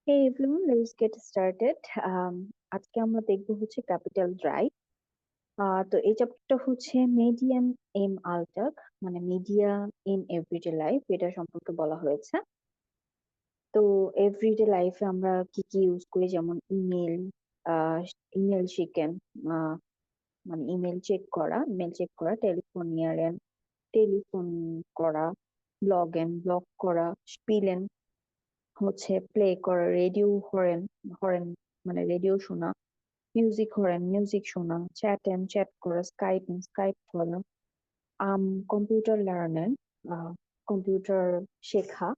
Hey everyone, let's get started. আজকে আমরা দেখবো হচ্ছে ক্যাপিটাল ড্রাইভ। তো এই চ্যাপ্টারটা হচ্ছে মিডিয়াম ইন আলটাক, মানে মিডিয়া ইন এভরিডে লাইফ, এটা সম্পর্কে বলা হয়েছে। তো এভরিডে লাইফে আমরা কি কি ইউজ করি, যেমন ইমেল, ইমেল শিখেন, মানে ইমেল চেক করা, টেলিফোনিয়ারেন, টেলিফোন করা, ব্লগ করা, স্পিলেন হচ্ছে প্লে করা, রেডিও হরেন, হরেন মানে রেডিও শোনা, মিউজিক হরেন মিউজিক শোনা, চ্যাট করা, স্কাইপ করা, আম কম্পিউটার লার্নার, কম্পিউটার শেখা,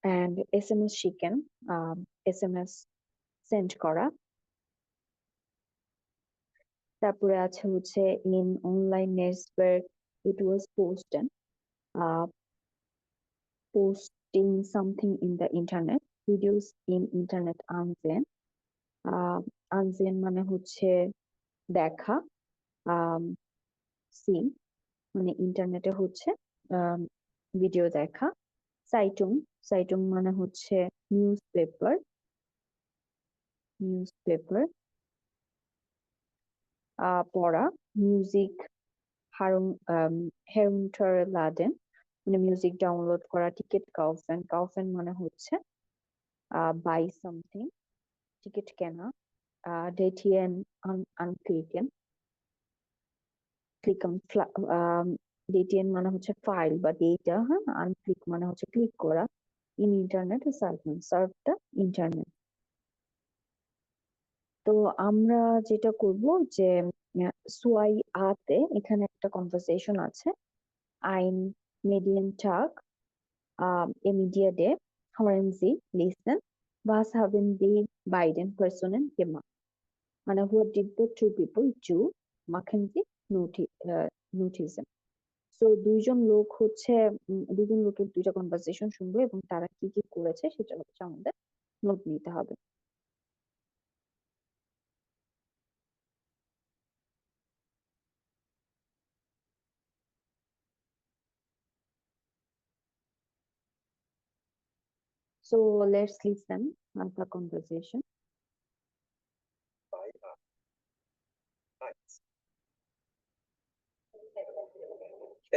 অ্যান্ড এসএমএস শিখেন, এসএমএস সেন্ড করা। তারপরে আছে হচ্ছে in online network it was posting something in the internet, videos in internet unseen। আনজেন মানে হচ্ছে দেখা, সিন মানে ইন্টারনেটে হচ্ছে ভিডিও দেখা। সাইটুং, সাইটুং মানে হচ্ছে নিউজ পেপার, নিউজ পেপার। পড়া, মিউজিক, হারুন হেরুন্টারলাডেন মানে মিউজিক ডাউনলোড করা। টিকিট কাউফেন, কাউফেন মানে হচ্ছে বাই সামথিং, টিকিট কেনা। ডেটিয়েন আনক্লিকেন, ক্লিকন, ডিটিএন মানে হচ্ছে ফাইল বা ডেটা, হ্যাঁ। আনক্লিক মানে হচ্ছে ক্লিক করা। In internet serve the internet. তো আমরা যেটা করব যে সোয়াই আতে এখানে একটা কনভারসেশন আছে। আইন median tug এমিডিয়া day hören Sie listen, was haben die beiden Personen gemacht, মানে what did the two people do, machen Sie notice। তো দুজন লোকের দুইটা কনভারসেশন শুনবো এবং তারা কি কি করেছে সেটা হচ্ছে আমাদের নোট নিতে হবে। So let's listen to the conversation.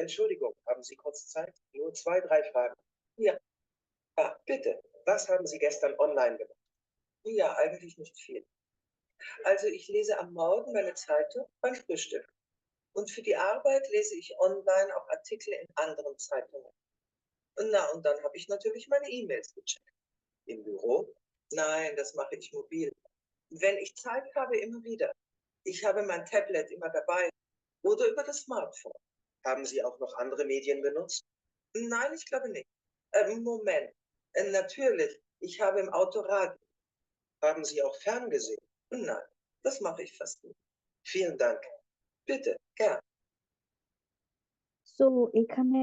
Entschuldigung, haben Sie kurz Zeit? Nur zwei, drei Fragen. Ja. Bitte. Was haben Sie gestern online gemacht? Ja, eigentlich nicht viel. Also ich lese am Morgen meine Zeitung beim Frühstück. Und für die Arbeit lese ich online auch Artikel in anderen Zeitungen. Und dann habe ich natürlich meine E-Mails gecheckt. Im Büro? Nein, das mache ich mobil. Wenn ich Zeit habe, immer wieder. Ich habe mein Tablet immer dabei oder über das Smartphone. Haben Sie auch noch andere Medien benutzt? Nein, ich glaube nicht. Moment. Natürlich. Ich habe im Auto Radio. Haben Sie auch ferngesehen? Nein, das mache ich fast nie. Vielen Dank. Bitte, gern. So এখানে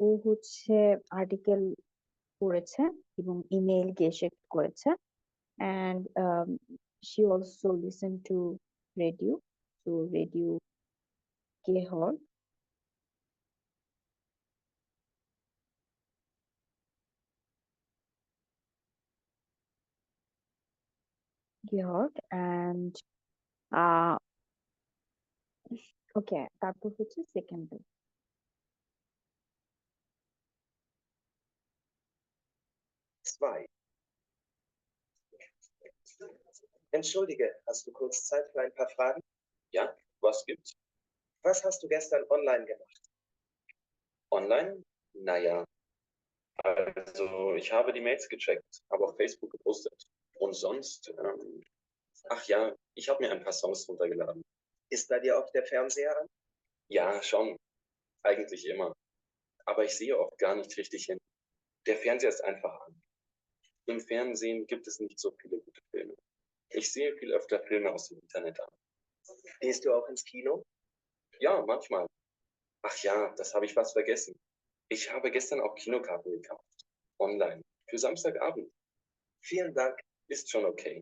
ও হচ্ছে article পড়েছে এবং email gate করেছে, and she also listened to radio, so radio gehört, and ওকে, তারপর হচ্ছে second. Zwei. Entschuldige, hast du kurz Zeit für ein paar Fragen? Ja, was gibt's? Was hast du gestern online gemacht? Online? Naja, also ich habe die Mails gecheckt, habe auf Facebook gepostet. Und sonst, ach ja, ich habe mir ein paar Songs runtergeladen. Ist bei dir oft der Fernseher an? Ja, schon. Eigentlich immer. Aber ich sehe oft gar nicht richtig hin. Der Fernseher ist einfach an. Im Fernsehen gibt es nicht so viele gute Filme. Ich sehe viel öfter Filme aus dem Internet an. Gehst du auch ins Kino? Ja, manchmal. Ach ja, das habe ich fast vergessen. Ich habe gestern auch Kinokarten gekauft. Online. Für Samstagabend. Vielen Dank. Ist schon okay.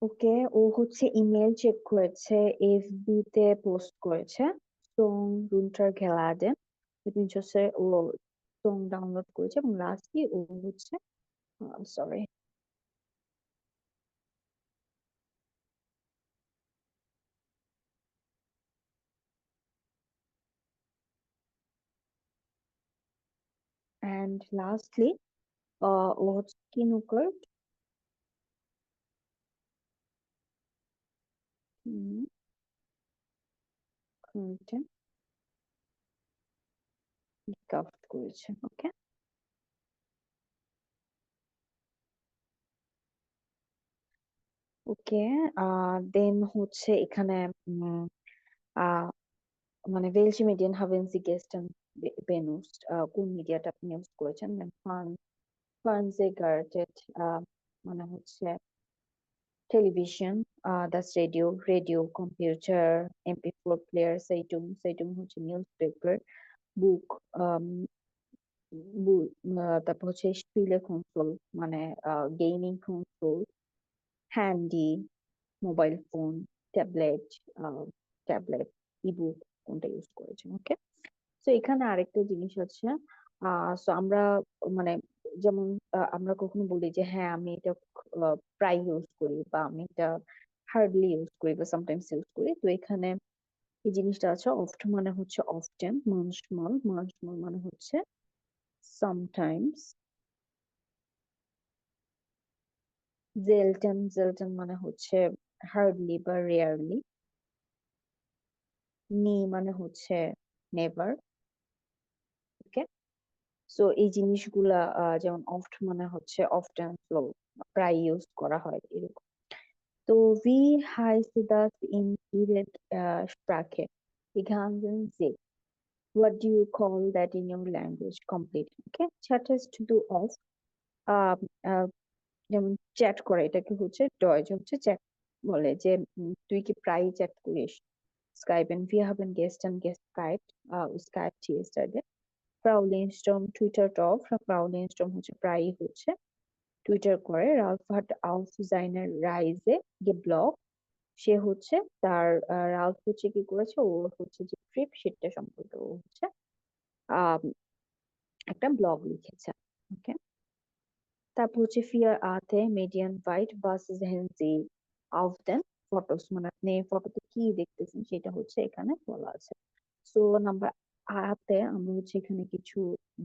ওকে, ও হচ্ছে email check করেছে, FB তে post করেছে, Song রুন্টার গেলাডেন। It means হচ্ছে ও song download করেছে এবং lastly ও হচ্ছে sorry and lastly ও হচ্ছে কিনুকার content craft করেছে। ওকে, ওকে। দেন হচ্ছে এখানে উম, আহ, মানে welche Medien haben Sie gestern benutzt? কোন মিডিয়াটা আপনি ইউজ করেছেন? Fernsehgarten, মানে হচ্ছে টেলিভিশন, দাস রেডিও, কম্পিউটার, MP4 প্লেয়ার, সাইটুম হচ্ছে নিউজ পেপার, বুক, তারপর হচ্ছে স্পিলে কনসোল মানে গেমিং কনসোল, হ্যান্ডি, mobile phone, tablet, tablet, ebook কোনটা ইউজ করেছেন। ওকে, তো এখানে আরেকটা জিনিস আছে। সো আমরা মানে যেমন আমরা কখনো বলি যে হ্যাঁ আমি এটা প্রায় ইউজ করি বা আমি এটা হার্ডলি ইউজ করি বা সামটাইমস ইউজ করি। তো এখানে এই জিনিসটা আছে, অফট মানে হচ্ছে অফটেন, মানসমাল মানে হচ্ছে সামটাইমস, জেলটেন মানে হচ্ছে হার্ডলি বা রেয়ারলি, মানে হচ্ছে নেভার। ওকে, সো এই জিনিসগুলা যেমন অফট মানে হচ্ছে অফটেন, প্রায় ইউজ করা হয় এরকম। তো wie heißt das in Ihrer Sprache? Die ganzen Sie. What do you call that in your language? Complete. Okay. Chattest du oft? আহ, আহ, যেমন চ্যাট করে এটাকে হচ্ছে ডয়েজ হচ্ছে চ্যাট বলে যে তুই কি প্রায় চ্যাট করিস? Skypen. Wir haben gestern geskypt. Skyped yesterday. Frau Lindström twittert off. Frau Lindström হচ্ছে প্রায়ই হচ্ছে টুইটার করে। রালফ হাট আউফ seine Reise gebloggt. সে হচ্ছে তার রালফ হচ্ছে কি করেছে, ও হচ্ছে যে ট্রিপ সেটা সম্পর্কে ও হচ্ছে আহ একটা ব্লগ লিখেছে। ওকে, তারপর হচ্ছে ফিয়ার আতে মিডিয়ান হোয়াইট বাসেস হেন্সি অফ দেন ফটোস, মানে আপনি ফটোতে কি দেখতেছেন সেটা হচ্ছে এখানে বলা আছে। সো নাম্বার আতে আমরা হচ্ছে এখানে কিছু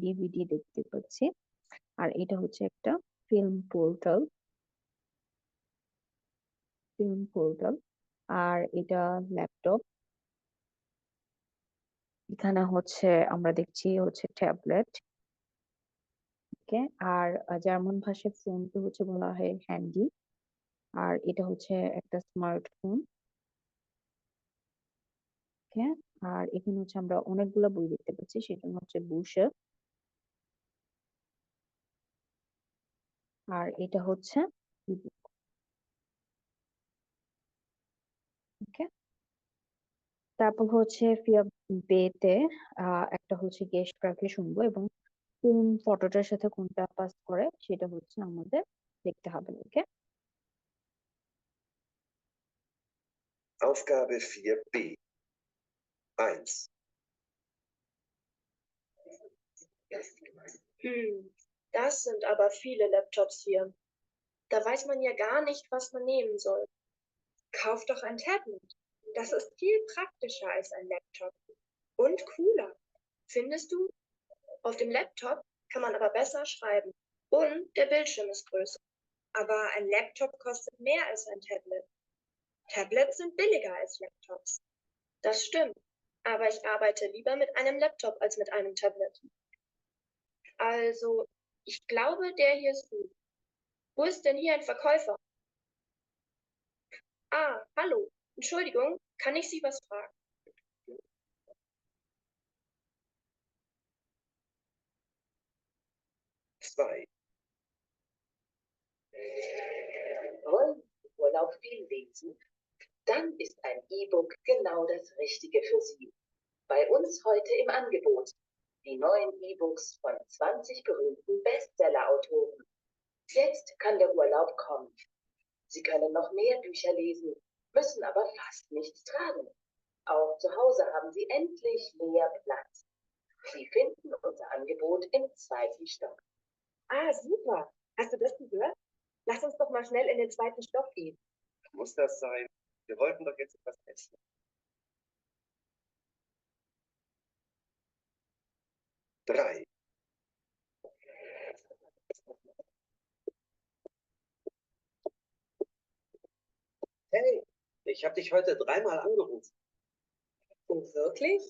ডিভিডি দেখতে পাচ্ছি, আর এটা হচ্ছে একটা ফিল্ম পোর্টাল, ফিল্ম পোর্টাল। আর এটা ল্যাপটপ, এখানে হচ্ছে আমরা দেখছি হচ্ছে ট্যাবলেট। ওকে, আর জার্মান ভাষায় ফোনকে হচ্ছে বলা হয় হ্যান্ডি, আর এটা হচ্ছে একটা স্মার্টফোন। ওকে, আর এখানে হচ্ছে আমরা অনেকগুলা বই দেখতে পাচ্ছি, সেজন্য হচ্ছে বুশার। আর এটা হচ্ছে ইবুক। ওকে, তারপর হচ্ছে ফিয়া বেতে একটা হচ্ছে গেস্ট প্রাকে শুনবো এবং কোন ফটোটার সাথে কোনটা পাস করে সেটা হচ্ছে আমাদের দেখতে হবে। ওকে, Aufgabe 4b. 1. Das sind aber viele Laptops hier. Da weiß man ja gar nicht, was man nehmen soll. Kauf doch ein Tablet. Das ist viel praktischer als ein Laptop. Und cooler. Findest du? Auf dem Laptop kann man aber besser schreiben. Und der Bildschirm ist größer. Aber ein Laptop kostet mehr als ein Tablet. Tablets sind billiger als Laptops. Das stimmt. Aber ich arbeite lieber mit einem Laptop als mit einem Tablet. Also, ich glaube, der hier ist gut. Wo ist denn hier ein Verkäufer? Ah, hallo. Entschuldigung, kann ich Sie was fragen? 2. Wollen Sie Urlaub viel lesen? Dann ist ein E-Book genau das Richtige für Sie. Bei uns heute im Angebot die neuen E-Books von 20 berühmten Bestseller-Autoren. Jetzt kann der Urlaub kommen. Sie können noch mehr Bücher lesen, müssen aber fast nichts tragen. Auch zu Hause haben Sie endlich mehr Platz. Sie finden unser Angebot im 2. Stock. Ah, super. Hast du das gehört? Lass uns doch mal schnell in den 2. Stock gehen. Muss das sein? Wir wollten doch jetzt etwas essen. Drei. Hey, ich habe dich heute 3-mal angerufen. Oh, wirklich?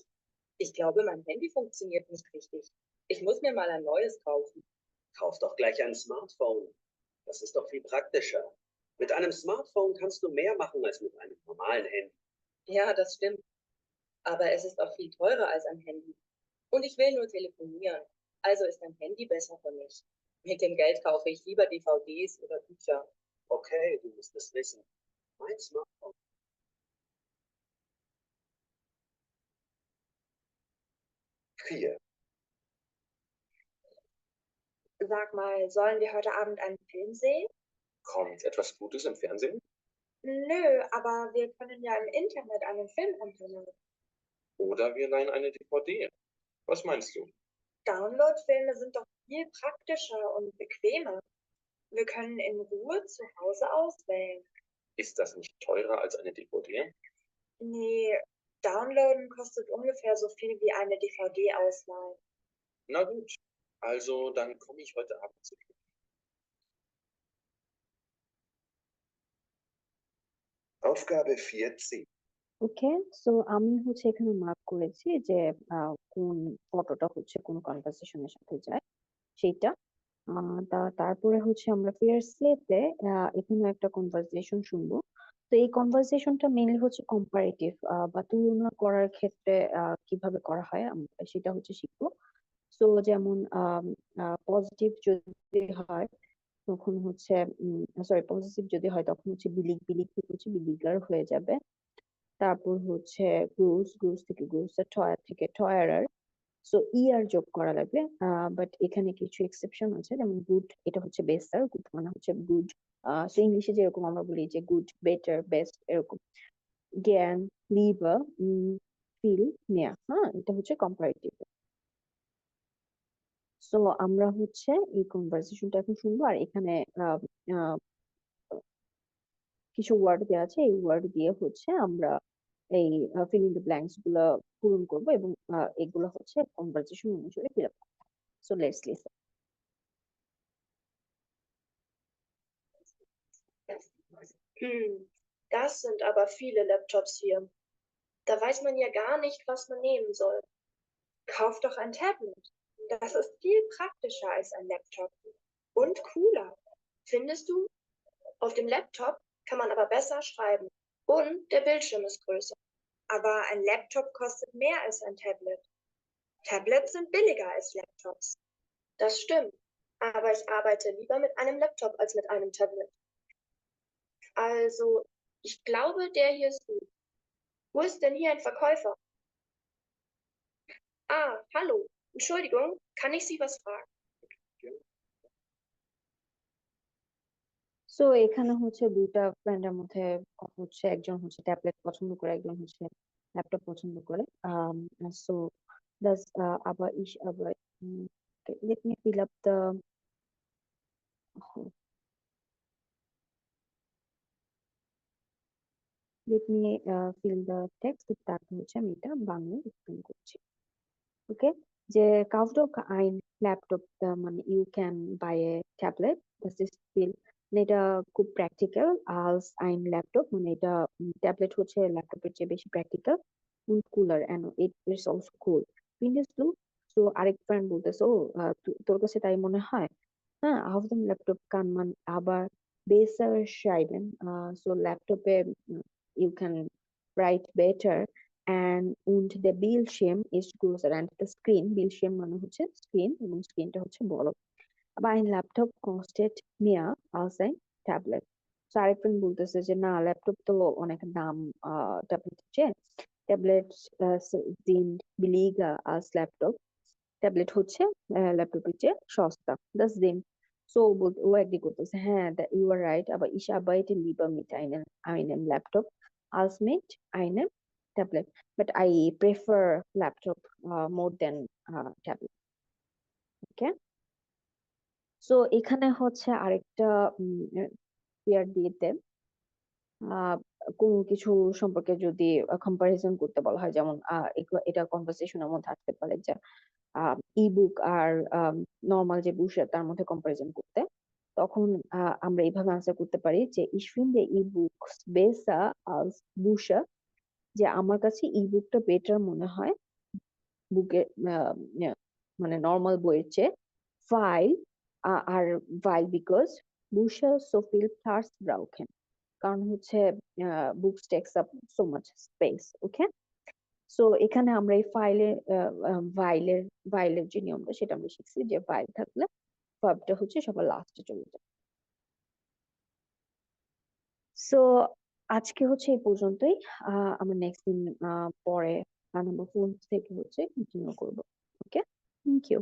Ich glaube, mein Handy funktioniert nicht richtig. Ich muss mir mal ein neues kaufen. Kauf doch gleich ein Smartphone. Das ist doch viel praktischer. Mit einem Smartphone kannst du mehr machen als mit einem normalen Handy. Ja, das stimmt. Aber es ist auch viel teurer als ein Handy. Und ich will nur telefonieren. Also ist ein Handy besser für mich. Mit dem Geld kaufe ich lieber DVDs oder Bücher. Okay, du musst es wissen. Mein Smartphone. 4. Sag mal, sollen wir heute Abend einen Film sehen? Kommt etwas Gutes im Fernsehen? Nö, aber wir können ja im Internet einen Film runterladen. Oder wir leihen eine DVD. Was meinst du? Download-Filme sind doch viel praktischer und bequemer. Wir können in Ruhe zu Hause auswählen. Ist das nicht teurer als eine DVD? Nee, Downloaden kostet ungefähr so viel wie eine DVD-Ausleihe. Na gut, also dann komme ich heute Abend zu dir. Aufgabe 4c. Okay, so আমি হচ্ছে এখানে mark করেছি যে কোন ফটোটা হচ্ছে কোন কনভারসেশনের সাথে যায় সেইটা। তারপরে হচ্ছে আমরা পেয়ার স্লেতে এখানে একটা কনভারসেশন শুনবো। তো এই কনভারসেশনটা মেইনলি হচ্ছে কম্পারেটিভ বা তুলনা করার ক্ষেত্রে কিভাবে করা হয় আমরা সেটা হচ্ছে শিখবো। সো যেমন পজিটিভ যদি হয় তখন হচ্ছে পজিটিভ যদি হয় তখন হচ্ছে বিলিগ, বিলিগ থেকে হচ্ছে বিলিগার হয়ে যাবে। তারপর হচ্ছে গ্রুস থেকে গ্রুসার, টয়ার থেকে টয়ারার। সো আর যোগ করা লাগবে, বাট এখানে কিছু এক্সেপশন আছে, যেমন গুড এটা হচ্ছে বেস্টার, গুড মানে হচ্ছে গুড। সো ইংলিশে যেরকম আমরা বলি যে গুড, বেটার, বেস্ট এরকম। জ্ঞান, লিভার, ফিল, নেয়া, হ্যাঁ এটা হচ্ছে কম্পারেটিভ। সো আমরা হচ্ছে এই কনভারসেশনটা এখন শুনবো, আর এখানে আহ, আহ, কিছু ওয়ার্ড দেওয়া আছে, এই ওয়ার্ড দিয়ে হচ্ছে আমরা এই ফিল ইন দ্য ব্ল্যাঙ্কস গুলা পূরণ করবো, এবং এগুলো হচ্ছে কনভারসেশন অনুসারে ফিল আপ করবো। So let's listen. Das sind aber viele Laptops hier. Da weiß man ja gar nicht, was man nehmen soll. Kauf doch ein Tablet. Das ist viel praktischer als ein Laptop. Und cooler. Findest du? Auf dem Laptop kann man aber besser schreiben. Und der Bildschirm ist größer. Aber ein Laptop kostet mehr als ein Tablet. Tablets sind billiger als Laptops. Das stimmt. Aber ich arbeite lieber mit einem Laptop als mit einem Tablet. Also, ich glaube, der hier ist gut. Wo ist denn hier ein Verkäufer? Ah, hallo. Entschuldigung, kann ich Sie was fragen? So এখানে হচ্ছে দুইটা ফ্রেন্ডের মধ্যে হচ্ছে একজন হচ্ছে tablet পছন্দ করে, একজন হচ্ছে ল্যাপটপ পছন্দ করে। So das aber ich aber let me fill up the let me fill the text, তারপর হচ্ছে আমি এটা বাংলায় এক্সপ্লেন করছি। ওকে, যে kauf doch ein Laptop, মানে you can buy a tablet, das ist viel, মানে এটা খুব প্র্যাকটিক্যাল als ein Laptop, মানে এটা ট্যাবলেট হচ্ছে ল্যাপটপের চেয়ে বেশি practical und cooler and it is also cool, findest du? So আরেক ফ্রেন্ড বলতেছে, ও তোর কাছে তাই মনে হয়? হ্যাঁ, auf dem Laptop kann man aber besser schreiben, so ল্যাপটপে you can write better und der Bildschirm ist größer and the screen, Bildschirm মানে হচ্ছে স্ক্রিন এবং স্ক্রিনটা হচ্ছে বড়। আবার ein Laptop kostet mehr als ein Tablet। তো আরেকজন বলতেছে যে না, ল্যাপটপ তো অনেক দাম ট্যাবলেটের চেয়ে, tablet sind billiger als Laptop, tablet হচ্ছে ল্যাপটপের চেয়ে সস্তা। das sind, সো ও এগ্রি করতেছে, হ্যাঁ you are right, aber ich arbeite lieber mit einem Laptop als mit einem tablet, but I prefer laptop more than tablet. Okay, so এখানে হচ্ছে আরেকটা pair দিতে কোনো কিছু সম্পর্কে যদি কম্পারিজন করতে বলা হয়, যেমন এটা কনভারসেশনের মধ্যে আসতে পারে যে ই-বুক আর নরমাল যে বুক তার মধ্যে কম্পারিজন করতে, তখন আমরা এইভাবে আনসার করতে পারি যে ich finde E-Books besser als Bücher, যে আমার কাছে ই-বুকটা বেটার মনে হয় বুকের মানে নরমাল বইয়ের চেয়ে, ফাইল আর file because Bücher so viel Platz brauchen, কারণ হচ্ছে books take up so much space. Okay, so এখানে আমরা এই ফাইলের যে নিয়মটা সেটা আমরা শিখছি, যে ফাইল থাকলে ভার্বটা হচ্ছে সবার লাস্টে চলে যায়। সো আজকে হচ্ছে এই পর্যন্তই। আমরা নেক্সট দিন পরে নাম্বার 4 থেকে হচ্ছে কন্টিনিউ করবো। ওকে, থ্যাংক ইউ।